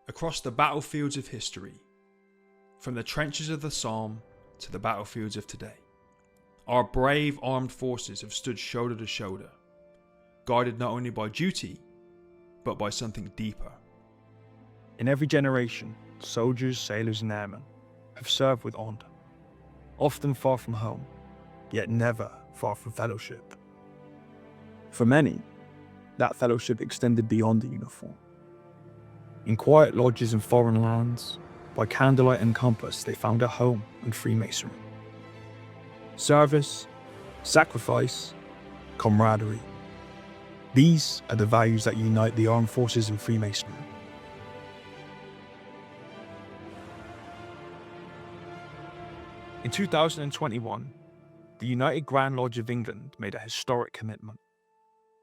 across the battlefields of history, from the trenches of the Psalm to the battlefields of today. Our brave armed forces have stood shoulder to shoulder, guided not only by duty, but by something deeper. In every generation, soldiers, sailors and airmen have served with honour, often far from home, yet never far from fellowship. For many, that fellowship extended beyond the uniform. In quiet lodges in foreign lands, by candlelight and compass, they found a home in Freemasonry. Service, sacrifice, camaraderie. These are the values that unite the armed forces in Freemasonry. In 2021, the United Grand Lodge of England made a historic commitment,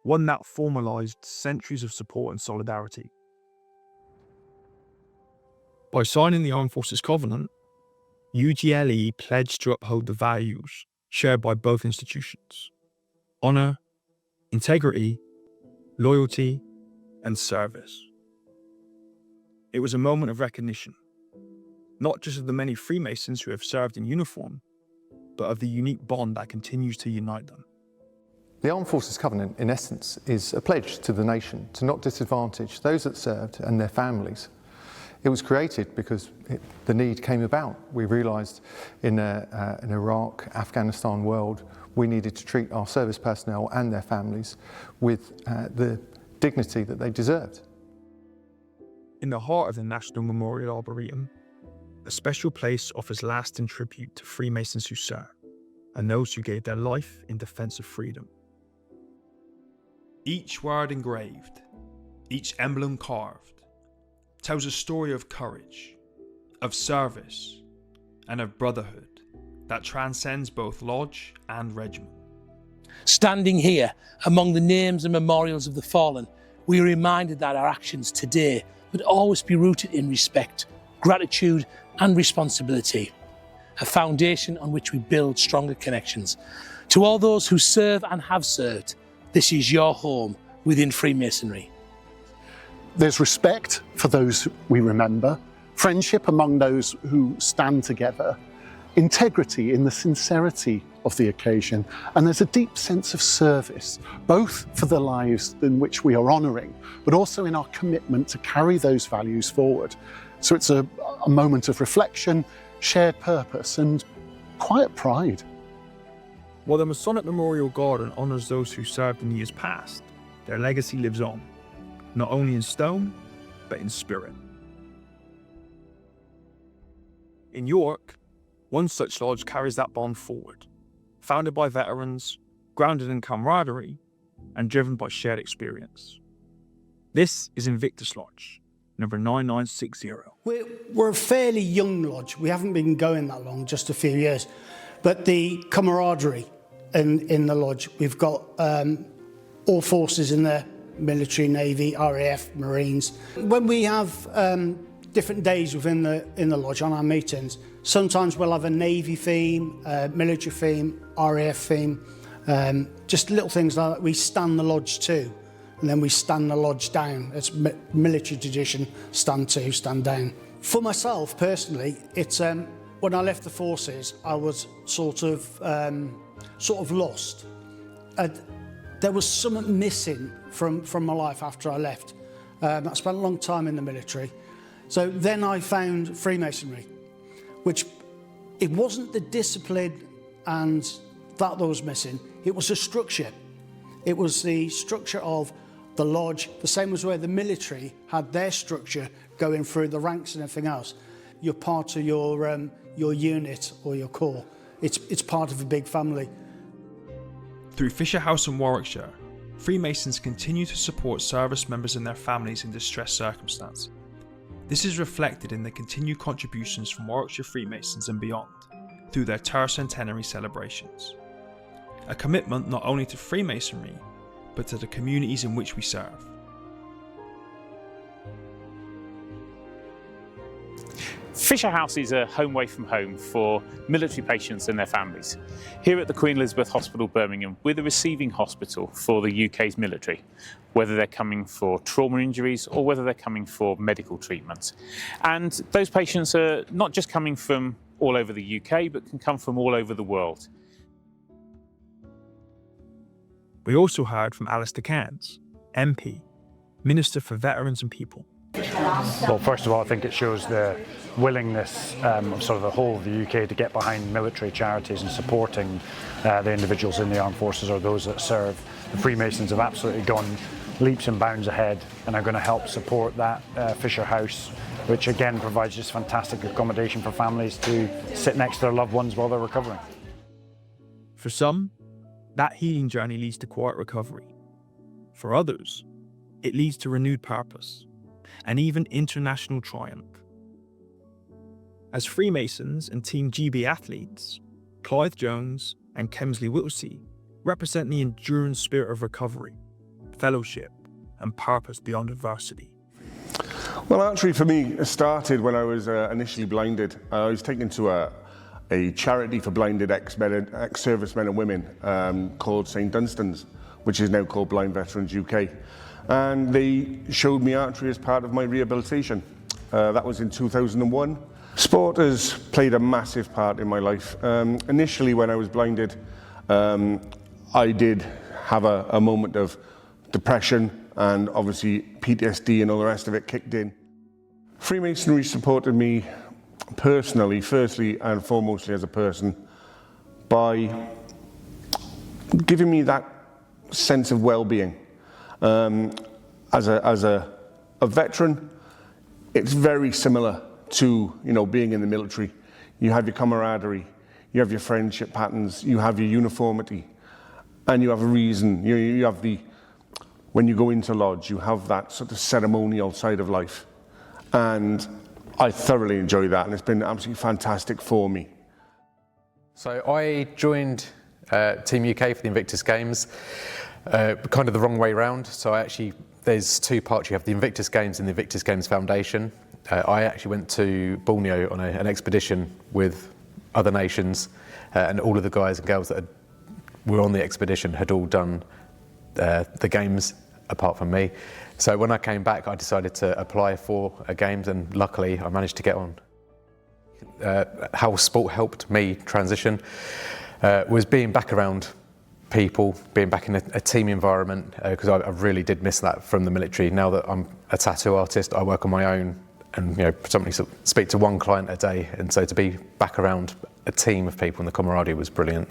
one that formalised centuries of support and solidarity. By signing the Armed Forces Covenant, UGLE pledged to uphold the values shared by both institutions: honour, integrity, loyalty, and service. It was a moment of recognition, not just of the many Freemasons who have served in uniform, but of the unique bond that continues to unite them. The Armed Forces Covenant, in essence, is a pledge to the nation to not disadvantage those that served and their families. It was created because the need came about. We realised in an Iraq, Afghanistan world, we needed to treat our service personnel and their families with the dignity that they deserved. In the heart of the National Memorial Arboretum, a special place offers lasting tribute to Freemasons who served and those who gave their life in defence of freedom. Each word engraved, each emblem carved, tells a story of courage, of service, and of brotherhood that transcends both lodge and regiment. Standing here among the names and memorials of the fallen, we are reminded that our actions today would always be rooted in respect, gratitude and responsibility, a foundation on which we build stronger connections. To all those who serve and have served, this is your home within Freemasonry. There's respect for those we remember, friendship among those who stand together, integrity in the sincerity of the occasion, and there's a deep sense of service, both for the lives in which we are honouring, but also in our commitment to carry those values forward. So it's a moment of reflection, shared purpose, and quiet pride. While the Masonic Memorial Garden honours those who served in years past, their legacy lives on, not only in stone, but in spirit. In York, one such lodge carries that bond forward, founded by veterans, grounded in camaraderie, and driven by shared experience. This is Invictus Lodge, number 9960. We're a fairly young lodge. We haven't been going that long, just a few years. But the camaraderie in the lodge, we've got all forces in there: military, navy, RAF, Marines. When we have different days within the lodge on our meetings, sometimes we'll have a navy theme, military theme, RAF theme, just little things like that. We stand the lodge to, and then we stand the lodge down. It's military tradition: stand to, stand down. For myself personally, it's when I left the forces, I was sort of lost. There was something missing from my life after I left. I spent a long time in the military. So then I found Freemasonry, which it wasn't the discipline and that was missing. It was a structure. It was the structure of the lodge, the same as where the military had their structure going through the ranks and everything else. You're part of your unit or your corps. It's part of a big family. Through Fisher House in Warwickshire, Freemasons continue to support service members and their families in distressed circumstance. This is reflected in the continued contributions from Warwickshire Freemasons and beyond through their tercentenary celebrations. A commitment not only to Freemasonry, but to the communities in which we serve. Fisher House is a home away from home for military patients and their families. Here at the Queen Elizabeth Hospital, Birmingham, we're the receiving hospital for the UK's military, whether they're coming for trauma injuries or whether they're coming for medical treatment. And those patients are not just coming from all over the UK, but can come from all over the world. We also heard from Alistair Cairns, MP, Minister for Veterans and People. Well, first of all, I think it shows the willingness of sort of the whole of the UK to get behind military charities and supporting the individuals in the armed forces or those that serve. The Freemasons have absolutely gone leaps and bounds ahead and are going to help support that Fisher House, which again provides just fantastic accommodation for families to sit next to their loved ones while they're recovering. For some, that healing journey leads to quiet recovery. For others, it leads to renewed purpose and even international triumph. As Freemasons and Team GB athletes, Clive Jones and Kemsley Whittlesey represent the enduring spirit of recovery, fellowship, and purpose beyond adversity. Well, archery for me started when I was initially blinded. I was taken to a charity for blinded ex-servicemen and women called St Dunstan's, which is now called Blind Veterans UK. And they showed me archery as part of my rehabilitation. That was in 2001. Sport has played a massive part in my life. Initially, when I was blinded, I did have a moment of depression, and obviously PTSD and all the rest of it kicked in. Freemasonry supported me personally, firstly and foremostly as a person, by giving me that sense of well-being. As a veteran, it's very similar to being in the military. You have your camaraderie, you have your friendship patterns, you have your uniformity, and you have a reason. You have when you go into lodge, you have that sort of ceremonial side of life, and I thoroughly enjoy that, and it's been absolutely fantastic for me. So I joined Team UK for the Invictus Games. Kind of the wrong way round. So there's two parts. You have the Invictus Games and the Invictus Games Foundation. I actually went to Borneo on an expedition with other nations, and all of the guys and girls that were on the expedition had all done the games apart from me. So when I came back, I decided to apply for games, and luckily I managed to get on. How sport helped me transition was being back around people, being back in a team environment, because I really did miss that from the military. Now that I'm a tattoo artist, I work on my own, and predominantly speak to one client a day, and so to be back around a team of people and the camaraderie was brilliant.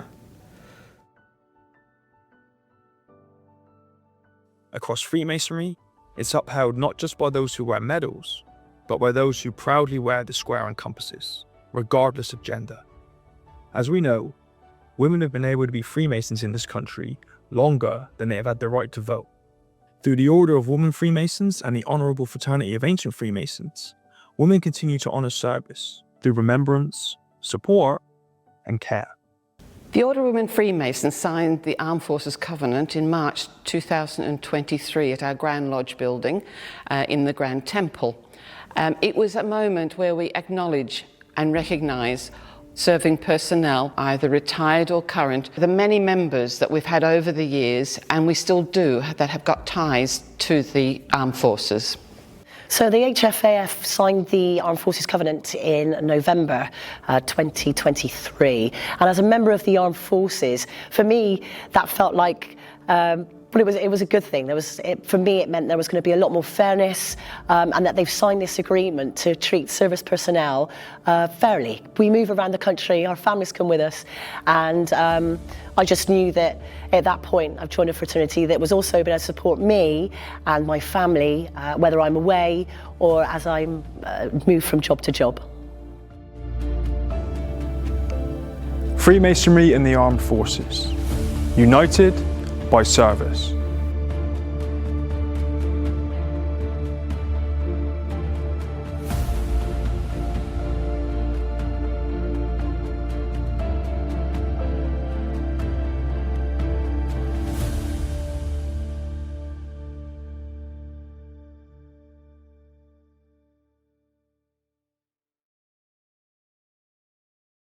Across Freemasonry, it's upheld not just by those who wear medals, but by those who proudly wear the square and compasses, regardless of gender. As we know, women have been able to be Freemasons in this country longer than they have had the right to vote. Through the Order of Women Freemasons and the Honourable Fraternity of Ancient Freemasons, women continue to honour service through remembrance, support, and care. The Order of Women Freemasons signed the Armed Forces Covenant in March 2023 at our Grand Lodge building in the Grand Temple. It was a moment where we acknowledge and recognise serving personnel, either retired or current, the many members that we've had over the years, and we still do, that have got ties to the armed forces. So the HFAF signed the Armed Forces Covenant in November 2023, and as a member of the Armed Forces, for me that felt like but it was a good thing. For me, it meant there was going to be a lot more fairness, and that they've signed this agreement to treat service personnel fairly. We move around the country, our families come with us, and I just knew that at that point I've joined a fraternity that was also going to support me and my family, whether I'm away or as I move from job to job. Freemasonry in the Armed Forces, united by service.